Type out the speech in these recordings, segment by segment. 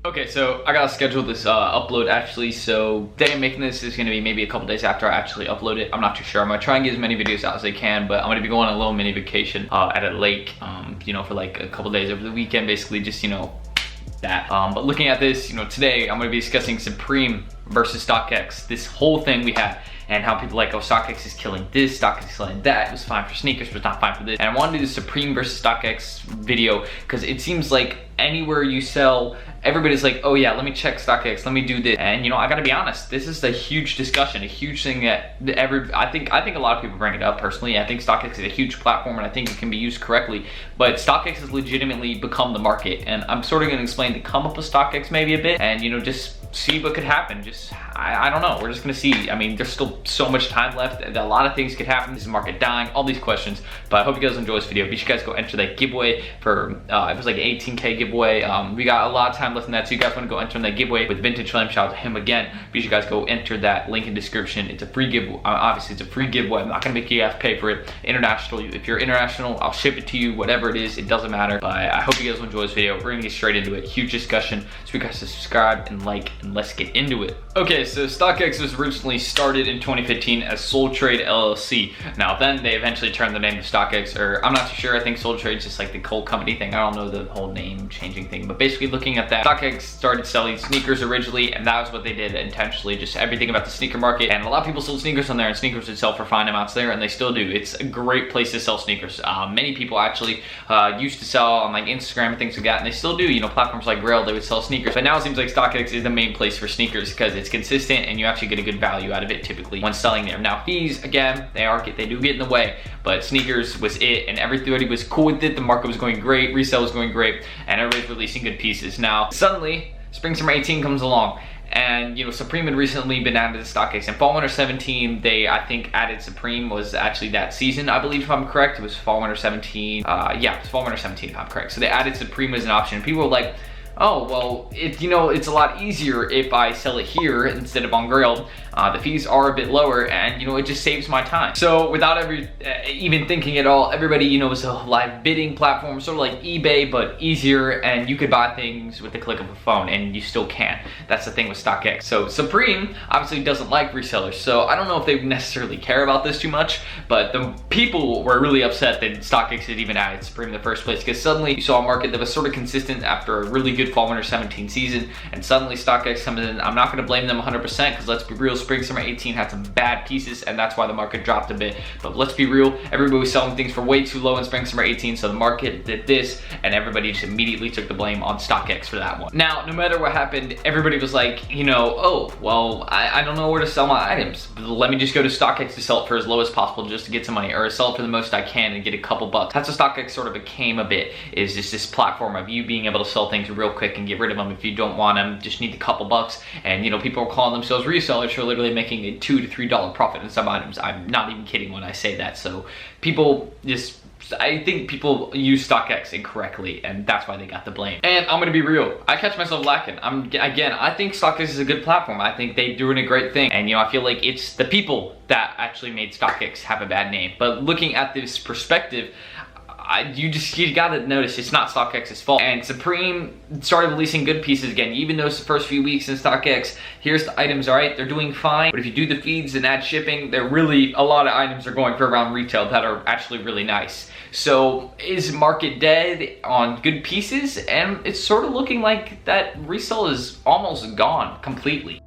Okay, so I gotta schedule this upload actually, so day I'm making this is gonna be maybe a couple days after I actually upload it. I'm not too sure. I'm gonna try and get as many videos out as I can, but I'm gonna be going on a little mini vacation at a lake, you know, for like a couple days over the weekend, basically just, you know, that. But looking at this, you know, today I'm gonna be discussing Supreme versus Stockx, this whole thing we had, and how people like, oh, Stockx is killing this, Stockx is killing that, it was fine for sneakers, but it's not fine for this. And I wanted to do the Supreme versus Stockx video, because it seems like anywhere you sell, everybody's like, oh yeah, let me check Stockx, let me do this. And you know, I gotta be honest, this is a huge discussion, a huge thing that I think a lot of people bring it up personally. I think Stockx is a huge platform and I think it can be used correctly, but Stockx has legitimately become the market. And I'm sort of gonna explain the come up with Stockx maybe a bit, and you know, just see what could happen. Just, I don't know, we're just gonna see. I mean, there's still so much time left, a lot of things could happen. Is the market dying? All these questions. But I hope you guys enjoy this video. Be sure you guys go enter that giveaway for, it was like an 18K giveaway. We got a lot of time left in that, so you guys wanna go enter in that giveaway with Vintage Lamb. Shout out to him again. Be sure you guys go enter that link in description. It's a free giveaway. Obviously, it's a free giveaway. I'm not gonna make you guys pay for it. International, if you're international, I'll ship it to you, whatever it is, it doesn't matter. But I hope you guys will enjoy this video. We're gonna get straight into it. Huge discussion. So you guys subscribe and like, and let's get into it. Okay, so Stockx was originally started in 2015 as Soul Trade LLC. Now then they eventually turned the name to Stockx, or I'm not too sure. I think Soul Trade's just like the whole company thing. I don't know the whole name changing thing, but basically looking at that, Stockx started selling sneakers originally, and that was what they did intentionally, just everything about the sneaker market. And a lot of people sold sneakers on there, and sneakers would sell for fine amounts there, and they still do. It's a great place to sell sneakers. Many people actually used to sell on like Instagram and things like that, and they still do. You know, platforms like Grail, they would sell sneakers, but now it seems like Stockx is the main place for sneakers because it's consistent and you actually get a good value out of it typically when selling there. Now fees, again, they do get in the way, but sneakers was it, and everybody was cool with it. The market was going great, resale was going great, and everybody's releasing good pieces. Now suddenly spring summer 18 comes along, and you know, Supreme had recently been added to Stockx. And fall winter 17, they, I think, added Supreme was actually that season, I believe, if I'm correct. It was fall winter 17. Yeah, it was fall winter 17 if I'm correct. So they added Supreme as an option, and people were like, oh, well, you know, it's a lot easier if I sell it here instead of on Grail. The fees are a bit lower, and you know, it just saves my time. So without even thinking at all, everybody, you know, it's a live bidding platform, sort of like eBay, but easier, and you could buy things with the click of a phone, and you still can. That's the thing with Stockx. So Supreme obviously doesn't like resellers, so I don't know if they necessarily care about this too much, but the people were really upset that Stockx had even added Supreme in the first place, because suddenly you saw a market that was sort of consistent after a really good fall winter 17 season, and suddenly Stockx comes in. I'm not going to blame them 100%, because let's be real, spring summer 18 had some bad pieces, and that's why the market dropped a bit. But let's be real, everybody was selling things for way too low in spring summer 18, so the market did this, and everybody just immediately took the blame on Stockx for that one. Now, no matter what happened, everybody was like, you know, oh, well, I don't know where to sell my items. Let me just go to Stockx to sell it for as low as possible just to get some money, or sell it for the most I can and get a couple bucks. That's what Stockx sort of became a bit, is just this platform of you being able to sell things real quick and get rid of them if you don't want them, just need a couple bucks. And you know, people are calling themselves resellers for literally making a $2 to $3 profit in some items. I'm not even kidding when I say that. So people just, I think people use Stockx incorrectly, and that's why they got the blame. And I'm gonna be real, I catch myself lacking. Again, I think Stockx is a good platform. I think they're doing a great thing, and you know, I feel like it's the people that actually made Stockx have a bad name. But looking at this perspective, you gotta notice it's not Stockx's fault. And Supreme started releasing good pieces again, even though it's the first few weeks in Stockx. Here's the items, all right, they're doing fine, but if you do the feeds and add shipping, they're really, a lot of items are going for around retail that are actually really nice. So is market dead on good pieces? And it's sort of looking like that resale is almost gone completely.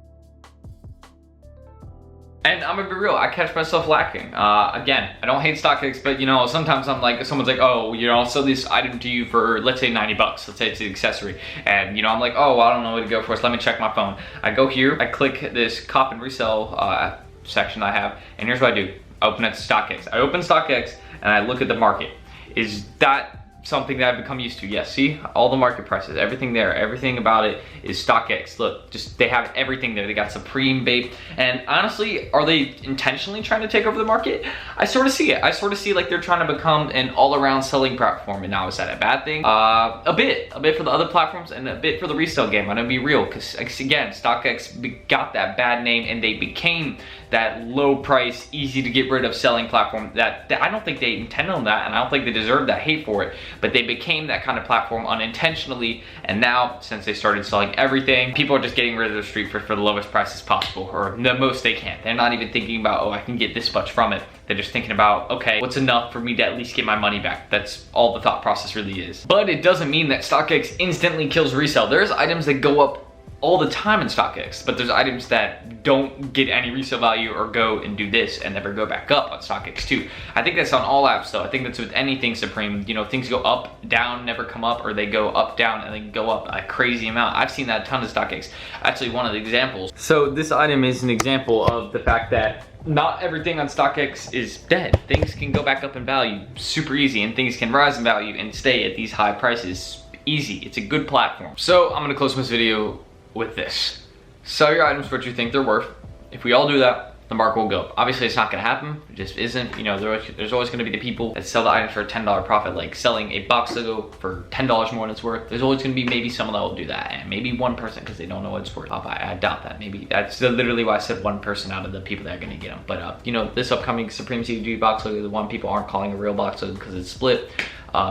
And I'm gonna be real, I catch myself lacking. Again, I don't hate Stockx, but you know, sometimes I'm like, someone's like, oh, you know, I'll sell this item to you for, let's say 90 bucks. Let's say it's an accessory. And you know, I'm like, oh, well, I don't know what to go for, so let me check my phone. I go here, I click this cop and resell section I have, and here's what I do. I open it to Stockx. I open Stockx and I look at the market. Is that something that I've become used to? Yes, see, all the market prices, everything there, everything about it is Stockx. Look, just they have everything there. They got Supreme, Bape, and honestly, are they intentionally trying to take over the market? I sort of see it. I sort of see like they're trying to become an all-around selling platform. And now, is that a bad thing? A bit for the other platforms and a bit for the resale game. I'm gonna be real, because again, Stockx got that bad name, and they became that low price, easy to get rid of selling platform that I don't think they intended on that, and I don't think they deserve that hate for it. but they became that kind of platform unintentionally, and now since they started selling everything, people are just getting rid of their street for the lowest prices possible, or the most they can. They're not even thinking about, oh, I can get this much from it. They're just thinking about, okay, what's enough for me to at least get my money back? That's all the thought process really is. But it doesn't mean that Stockx instantly kills resale. There's items that go up all the time in Stockx, but there's items that don't get any resale value or go and do this and never go back up on Stockx too. I think that's on all apps though. I think that's with anything Supreme. You know, things go up, down, never come up, or they go up, down, and then go up a crazy amount. I've seen that a ton of Stockx. Actually, one of the examples. So this item is an example of the fact that not everything on Stockx is dead. Things can go back up in value super easy, and things can rise in value and stay at these high prices easy. It's a good platform. So I'm gonna close this video with this. Sell your items for what you think they're worth. If we all do that, the market will go up. Obviously, it's not gonna happen. It just isn't. You know, there's always gonna be the people that sell the items for a $10 profit, like selling a box logo for $10 more than it's worth. There's always gonna be maybe someone that will do that, and maybe one person because they don't know what it's worth. I doubt that. Maybe that's literally why I said one person out of the people that are gonna get them. But you know, this upcoming Supreme CG box logo, the one people aren't calling a real box logo because it's split.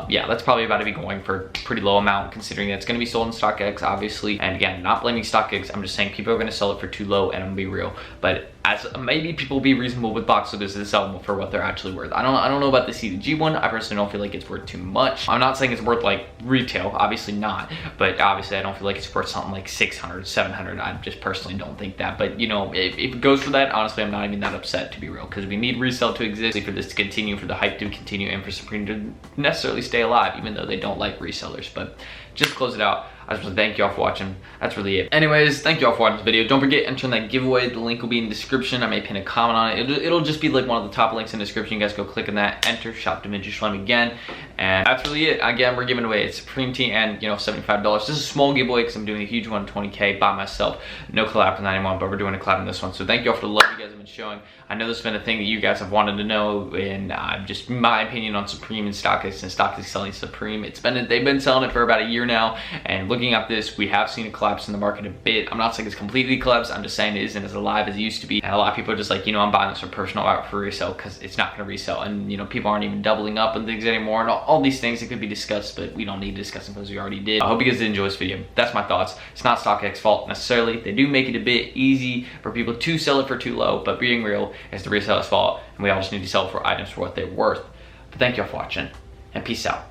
Yeah, that's probably about to be going for a pretty low amount considering that it's going to be sold in Stockx, obviously. And again, not blaming Stockx, I'm just saying people are going to sell it for too low, and I'm going to be real. But as maybe people will be reasonable with box logos to sell them for what they're actually worth. I don't know about the CDG one. I personally don't feel like it's worth too much. I'm not saying it's worth like retail, obviously not. But obviously I don't feel like it's worth something like 600, 700. I just personally don't think that. But you know, if it goes for that, honestly, I'm not even that upset, to be real, because we need resale to exist, for this to continue, for the hype to continue, and for Supreme to necessarily stay alive, even though they don't like resellers. But just to close it out, I just want to thank y'all for watching. That's really it. Anyways, thank y'all for watching this video. Don't forget, enter in that giveaway. The link will be in the description. I may pin a comment on it. It'll just be like one of the top links in the description. You guys go click on that, enter, shop Dimension Slime again. And that's really it. Again, we're giving away a Supreme tee and, you know, $75. This is a small giveaway because I'm doing a huge one, 20K by myself. No collab for 91, but we're doing a collab on this one. So thank y'all for the love you guys have been showing. I know this has been a thing that you guys have wanted to know, and just my opinion on Supreme and Stockx, and Stockx selling Supreme. They've been selling it for about a year now, and looking at this, we have seen a collapse in the market a bit. I'm not saying it's completely collapsed. I'm just saying it isn't as alive as it used to be. And a lot of people are just like, you know, I'm buying this for personal, out for resale because it's not going to resell. And you know, people aren't even doubling up on things anymore, and all these things that could be discussed, but we don't need to discuss them because we already did. I hope you guys did enjoy this video. That's my thoughts. It's not Stockx's fault necessarily. They do make it a bit easy for people to sell it for too low, but being real, it's the reseller's fault, and we all just need to sell for items for what they're worth. But thank y'all for watching, and peace out.